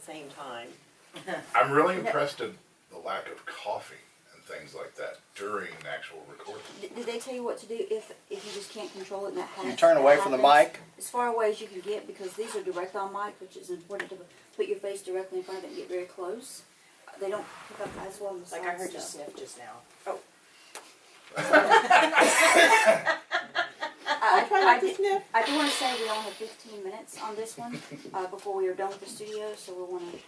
same time. I'm really impressed at the lack of coughing and things like that during actual recording. Did they tell you what to do if you just can't control it and that happens? You turn away from the mic. As far away as you can get, because these are direct on mic, which is important to put your face directly in front of it and get very close. They don't pick up as well on the side Like I heard you stuff. sniff just now. Oh. I try not to sniff. I do want to say we only have 15 minutes on this one before we are done with the studio, so we want to,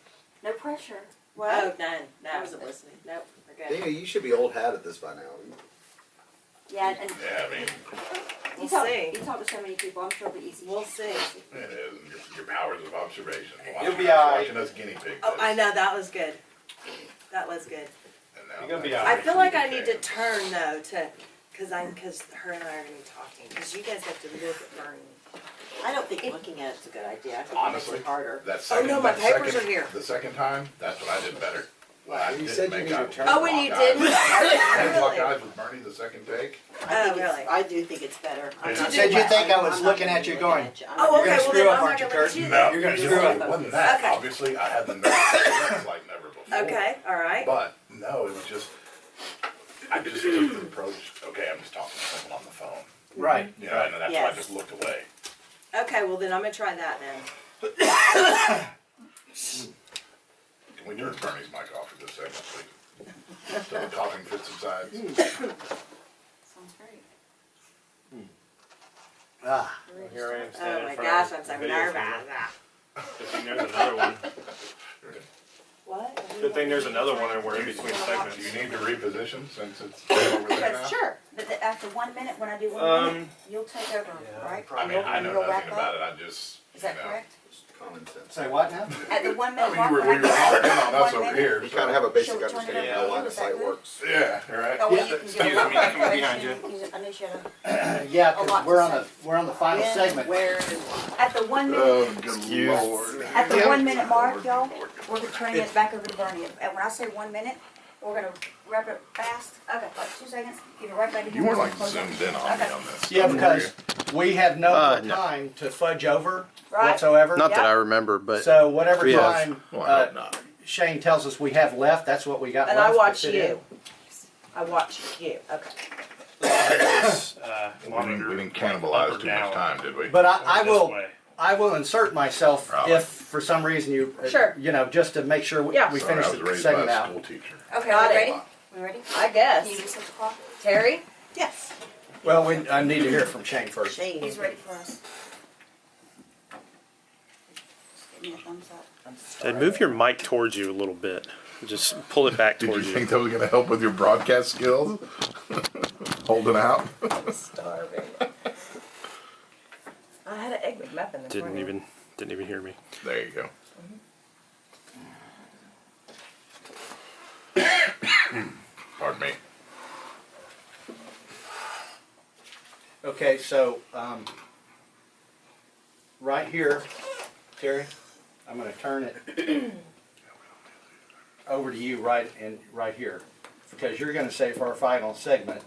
no pressure. Oh, none. No, I wasn't listening. Nope, we're good. Dana, you should be old hat at this by now. Yeah, and Yeah, I mean, you We'll see. talk to so many people, I'm sure it'll be easy. We'll see. it is your powers of observation. You'll be all right. Watching us guinea pigs. Oh, I know, that was good. That was good. And now You're gonna be that's- all I right. feel like I need to turn though cause her and I are gonna be talking, cause you guys have to look at Bernie. I don't think looking at it's a good idea. I think Honestly, it makes it harder. that second, no, my that papers second- are here. The second time, that's what I did better. When I You didn't said you make need to eye- turn. Oh, when you lock didn't? eyes. I didn't lock Really? eyes with Bernie the second take. Oh, really? I do think it's better. I'm You not said you gonna- think I was I'm not looking gonna at you be going, looking at you. I'm Oh, not You're okay, gonna well screw then up, I'm aren't not you, gonna let Kurt? you do No, that. You're gonna you screw know, up. it wasn't that. Okay. Obviously, I had the nerves like never before. Okay, alright. But no, it was just, I just took the approach. Okay, I'm just talking to someone on the phone. Right. You know, and that's why I Yes. just looked away. Okay, well then I'm gonna try that then. Can we turn Bernie's mic off for this segment, please? So the coughing fits subsides. Sounds great. Ah, Here I am Oh standing my in front gosh, of I'm so the video nervous. camera. Good thing there's another one. What? Good thing there's another one and we're in between segments. Do you need to reposition since it's over there now? Sure, but after 1 minute, when I do 1 minute, you'll take over, right? I mean, I know You'll wrap nothing about up? it. I just, Is that you know. correct? Common sense. say what now? At the 1 I minute mean, mark, you were when I harping on us 1 over minute, here. You kind of have a basic Shall we turn it understanding up? of how Is the that site good? works. Yeah, all right. Oh, well, you can Excuse get me, I come behind you. I knew she had Yeah, A lot because to we're on the final When, segment. where, and why. At the 1 minute, Oh, good Lord. at the 1 minute mark, Lord, y'all, Lord. we're turning it back over to Bernie. And when I say 1 minute, we're gonna wrap it fast. Okay, like 2 seconds, give it right back to him. You weren't like Close it. zoomed in on me Okay. on this. Yeah, were because we have no No. time to fudge over Right. whatsoever. Not that Yep. I remember, but So whatever We have- time Well, I hope not. Shane tells us we have left, that's what we got And left. I to watch fit you. I watch you, okay. We didn't cannibalize too much time, did we? in. But I This will. way. I will insert myself Probably. if for some reason you, Sure. you know, just to make sure we, Yeah. we Sorry, finish I was the raised by segment a out. school teacher. Okay, Got we it. ready? We ready? I guess. Can you just set the clock? Terry? Yes. Well, I need to hear from Shane first. Shane. He's ready for us. Just give me a thumbs up. Ted, move your mic towards you a little bit. Just pull it back Did you towards you. think that was going to help with your broadcast skills? Holding out? Starving. I had an egg McMuffin this morning. Didn't even hear me. There you go. Pardon me. Okay, so right here, Terry, I'm going to turn it over to you right here, because you're going to say for our final segment,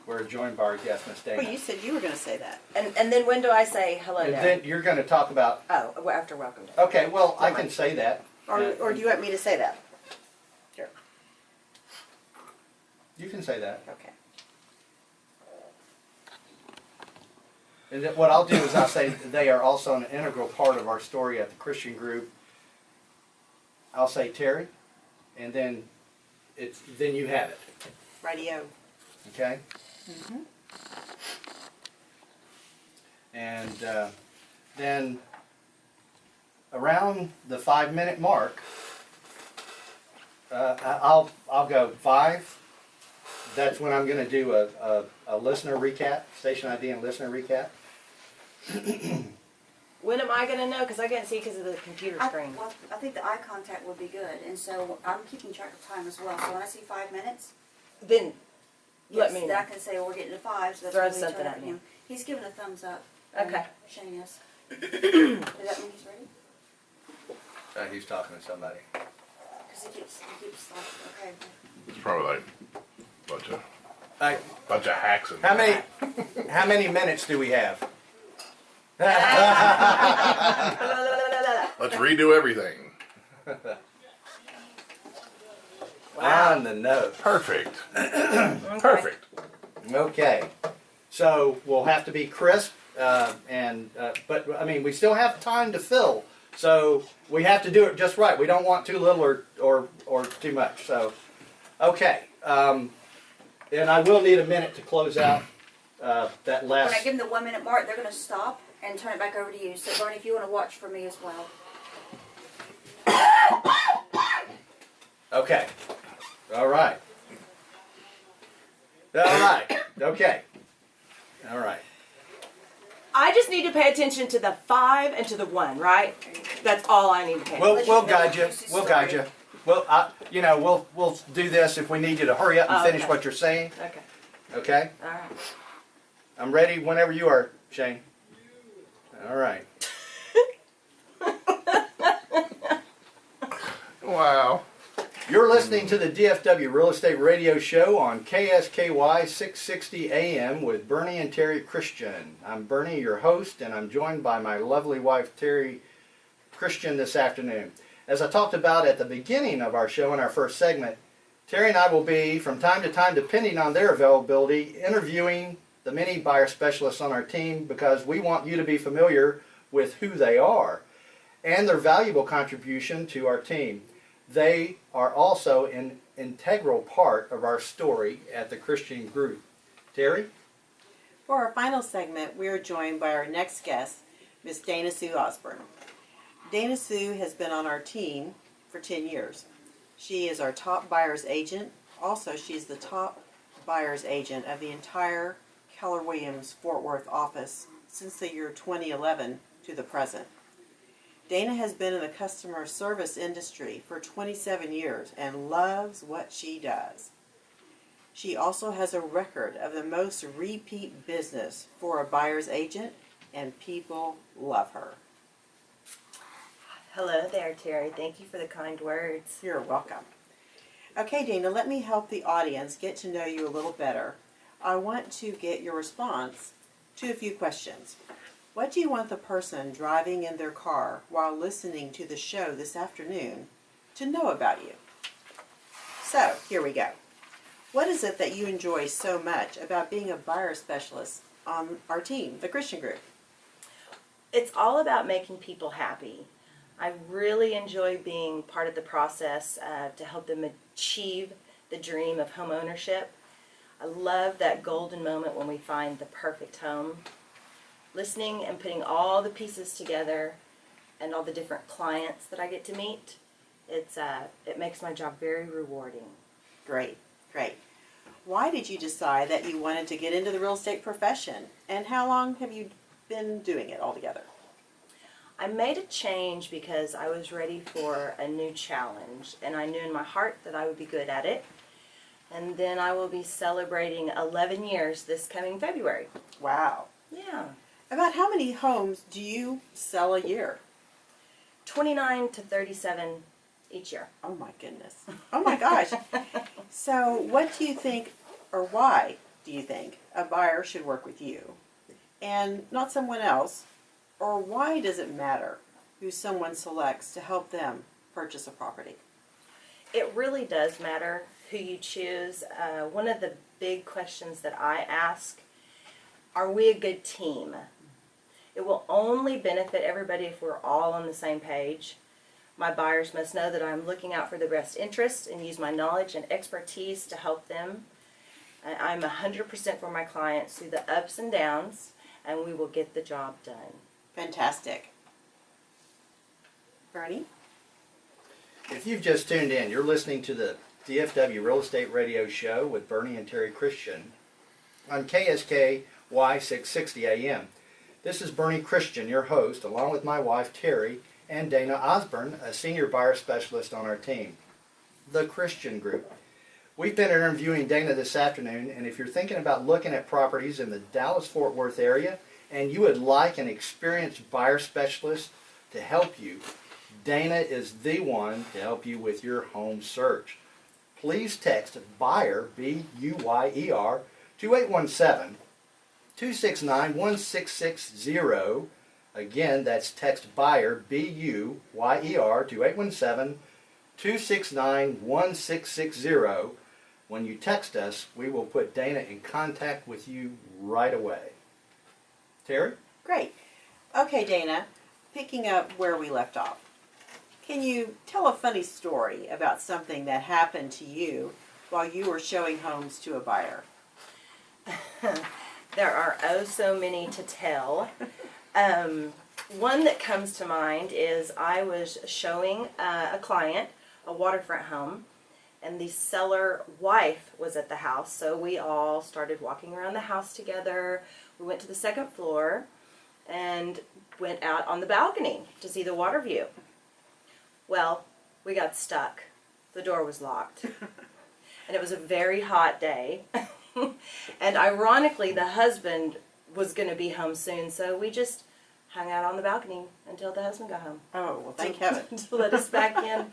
we're joined by our guest, Miss Dana. Well, you said you were going to say that. And then when do I say hello And now? then you're going to talk about. Oh, well, after welcome day. Okay, well, I can say that. Or do you want me to say that? Sure. You can say that. Okay. And then what I'll do is I'll say they are also an integral part of our story at the Christian group. I'll say Terry, and then then you have it. Radio. Okay? And then around the 5 minute mark, I'll go 5. That's when I'm going to do a listener recap, station ID and listener recap. When am I going to know? Because I can't see because of the computer screen. Well, I think the eye contact would be good, and so I'm keeping track of time as well. So when I see 5 minutes, Then let me then know. I can say, well, we're getting to 5, so that's Throw when we something turn at to me. him. He's giving a thumbs up. Okay. Shane is. Does that mean he's ready? He's talking to somebody. Because he keeps like, okay. It's probably like a Hey, bunch of hacks. In how there. how many minutes do we have? Let's redo everything. On the nose. Perfect. Perfect. Okay, so we'll have to be crisp, but I mean, we still have time to fill, so we have to do it just right. We don't want too little or too much. So, okay, and I will need a minute to close out that When last. I give them the 1 minute mark, they're gonna stop and turn it back over to you. So Bernie, if you wanna watch for me as well. Okay, all right, okay, all right. I just need to pay attention to the 5 and to the 1, right? That's all I need to pay. We'll guide you. We'll guide you. Well, we'll do this if we need you to hurry up and finish Okay. what you're saying. Okay, Okay. all right. I'm ready whenever you are, Shane. All right. Wow. You're listening to the DFW Real Estate Radio Show on KSKY 660 AM with Bernie and Terri Christian. I'm Bernie, your host, and I'm joined by my lovely wife, Terri Christian, this afternoon. As I talked about at the beginning of our show in our first segment, Terri and I will be, from time to time, depending on their availability, interviewing the many buyer specialists on our team because we want you to be familiar with who they are and their valuable contribution to our team. They are also an integral part of our story at the Christian Group. Terri? For our final segment, we are joined by our next guest, Miss Dana Sue Osborn. Dana Sue has been on our team for 10 years. She is our top buyer's agent. Also, she's the top buyer's agent of the entire Keller Williams Fort Worth office since the year 2011 to the present. Dana has been in the customer service industry for 27 years and loves what she does. She also has a record of the most repeat business for a buyer's agent, and people love her. Hello there, Terri. Thank you for the kind words. You're welcome. Okay, Dana, let me help the audience get to know you a little better. I want to get your response to a few questions. What do you want the person driving in their car while listening to the show this afternoon to know about you? So, here we go. What is it that you enjoy so much about being a buyer specialist on our team, the Christian Group? It's all about making people happy. I really enjoy being part of the process to help them achieve the dream of home ownership. I love that golden moment when we find the perfect home. Listening and putting all the pieces together and all the different clients that I get to meet, it makes my job very rewarding. Great, great. Why did you decide that you wanted to get into the real estate profession, and how long have you been doing it altogether? I made a change because I was ready for a new challenge, and I knew in my heart that I would be good at it. And then I will be celebrating 11 years this coming February. Wow. Yeah. About how many homes do you sell a year? 29 to 37 each year. Oh my goodness. Oh my gosh. So what do you think, or why do you think a buyer should work with you and not someone else? Or why does it matter who someone selects to help them purchase a property? It really does matter who you choose. One of the big questions that I ask, are we a good team? It will only benefit everybody if we're all on the same page. My buyers must know that I'm looking out for their best interests and use my knowledge and expertise to help them. I'm 100% for my clients through the ups and downs, and we will get the job done. Fantastic. Bernie? If you've just tuned in, you're listening to the DFW Real Estate Radio Show with Bernie and Terri Christian on KSKY 660 AM. This is Bernie Christian, your host, along with my wife Terri and Dana Osborn, a senior buyer specialist on our team, the Christian Group. We've been interviewing Dana this afternoon, and if you're thinking about looking at properties in the Dallas-Fort Worth area and you would like an experienced buyer specialist to help you, Dana is the one to help you with your home search. Please text BUYER, B-U-Y-E-R, to 817-269-1660 Again, that's text BUYER, B-U-Y-E-R, to 817-269-1660. When you text us, we will put Dana in contact with you right away. Terry? Great. Okay, Dana, picking up where we left off. Can you tell a funny story about something that happened to you while you were showing homes to a buyer? There are oh so many to tell. One that comes to mind is I was showing a client a waterfront home, and the seller wife was at the house, so we all started walking around the house together. We went to the second floor and went out on the balcony to see the water view. Well, we got stuck. The door was locked. And it was a very hot day. And ironically, the husband was going to be home soon, so we just hung out on the balcony until the husband got home. Oh, well, thank heaven. To let us back in.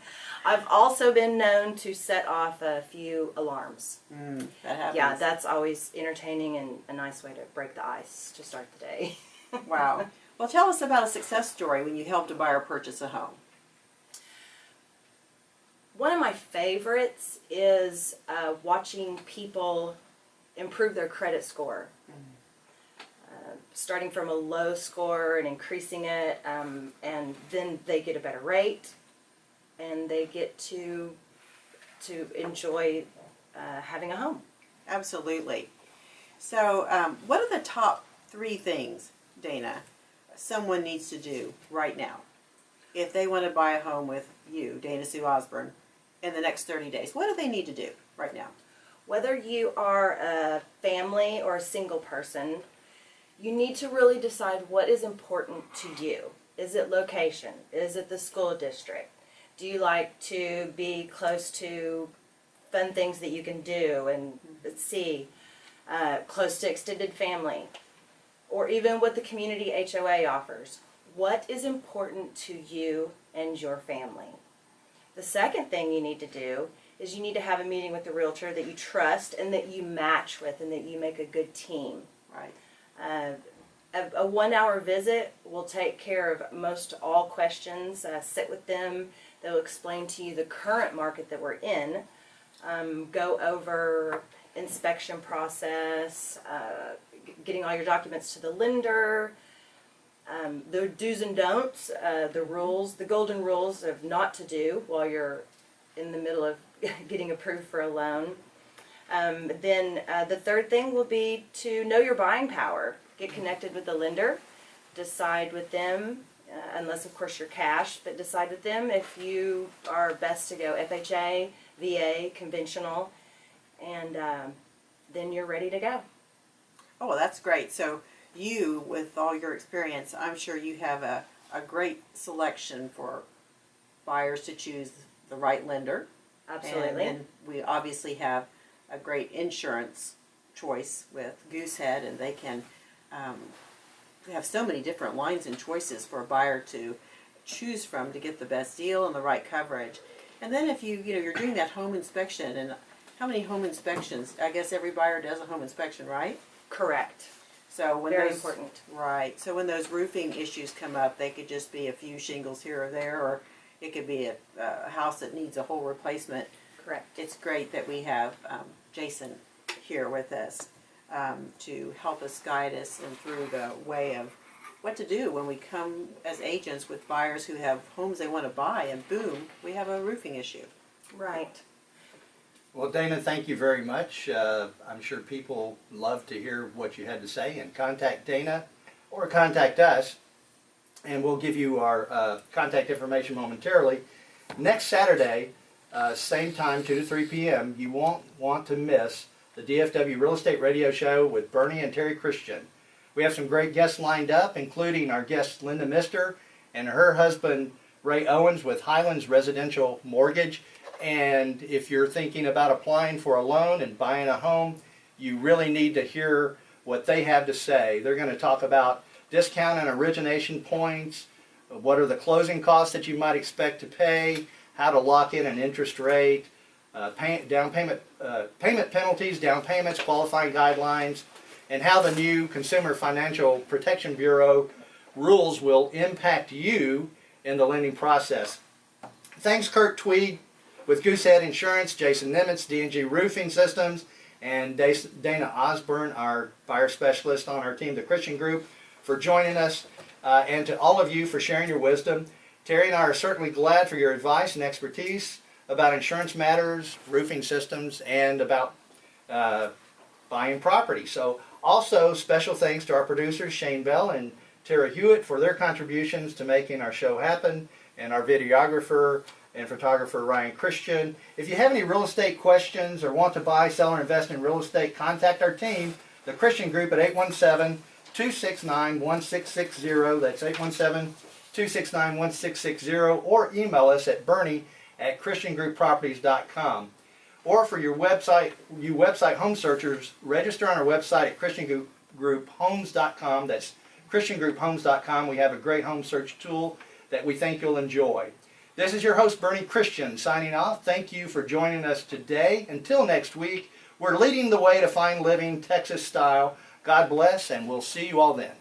I've also been known to set off a few alarms. That happens. Yeah, that's always entertaining and a nice way to break the ice to start the day. Wow. Well, tell us about a success story when you helped a buyer purchase a home. One of my favorites is watching people improve their credit score. Starting from a low score and increasing it, and then they get a better rate, and they get to enjoy having a home. Absolutely. So, what are the top 3 things, Dana, someone needs to do right now if they want to buy a home with you, Dana Sue Osborn, in the next 30 days? What do they need to do right now? Whether you are a family or a single person, you need to really decide what is important to you. Is it location? Is it the school district? Do you like to be close to fun things that you can do and see? Close to extended family? Or even what the community HOA offers? What is important to you and your family? The second thing you need to do is you need to have a meeting with the realtor that you trust and that you match with and that you make a good team. Right. A 1-hour visit will take care of most all questions. Sit with them. They'll explain to you the current market that we're in. Go over inspection process, getting all your documents to the lender, the do's and don'ts, the rules, the golden rules of not to do while you're in the middle of getting approved for a loan. Then the third thing will be to know your buying power. Get connected with the lender. Decide with them, unless of course you're cash, but decide with them if you are best to go FHA, VA, conventional, and then you're ready to go. Oh, well, that's great. So you, with all your experience, I'm sure you have a great selection for buyers to choose the right lender. Absolutely. And we obviously have a great insurance choice with Goosehead, and they can have so many different lines and choices for a buyer to choose from to get the best deal and the right coverage. And then if you're doing that home inspection, and how many home inspections? I guess every buyer does a home inspection, right? Correct. So when Very those, important. Right. So when those roofing issues come up, they could just be a few shingles here or there, or it could be a house that needs a whole replacement. Correct. It's great that we have Jason here with us to help us, guide us, and through the way of what to do when we come as agents with buyers who have homes they want to buy, and boom, we have a roofing issue. Right. Well, Dana, thank you very much. I'm sure people love to hear what you had to say, and contact Dana or contact us, and we'll give you our contact information momentarily. Next Saturday, same time, 2 to 3 p.m., you won't want to miss the DFW Real Estate Radio Show with Bernie and Terri Christian. We have some great guests lined up, including our guest Linda Mister and her husband Ray Owens with Highlands Residential Mortgage. And if you're thinking about applying for a loan and buying a home, you really need to hear what they have to say. They're going to talk about discount and origination points, what are the closing costs that you might expect to pay, how to lock in an interest rate, payment penalties, down payments, qualifying guidelines, and how the new Consumer Financial Protection Bureau rules will impact you in the lending process. Thanks Kurt Tweed with Goosehead Insurance, Jason Nimitz, D&G Roofing Systems, and Dana Osborn, our fire specialist on our team, the Christian Group, for joining us, and to all of you for sharing your wisdom. Terri and I are certainly glad for your advice and expertise about insurance matters, roofing systems, and about buying property. So also special thanks to our producers Shane Bell and Tara Hewitt for their contributions to making our show happen, and our videographer and photographer Ryan Christian. If you have any real estate questions or want to buy, sell, or invest in real estate, contact our team, the Christian Group, at 817-269-1660. That's 817-269-1660, or email us at bernie@christiangroupproperties.com. Or for you website home searchers, register on our website at christiangrouphomes.com. That's christiangrouphomes.com. We have a great home search tool that we think you'll enjoy. This is your host, Bernie Christian, signing off. Thank you for joining us today. Until next week, we're leading the way to fine living, Texas style. God bless, and we'll see you all then.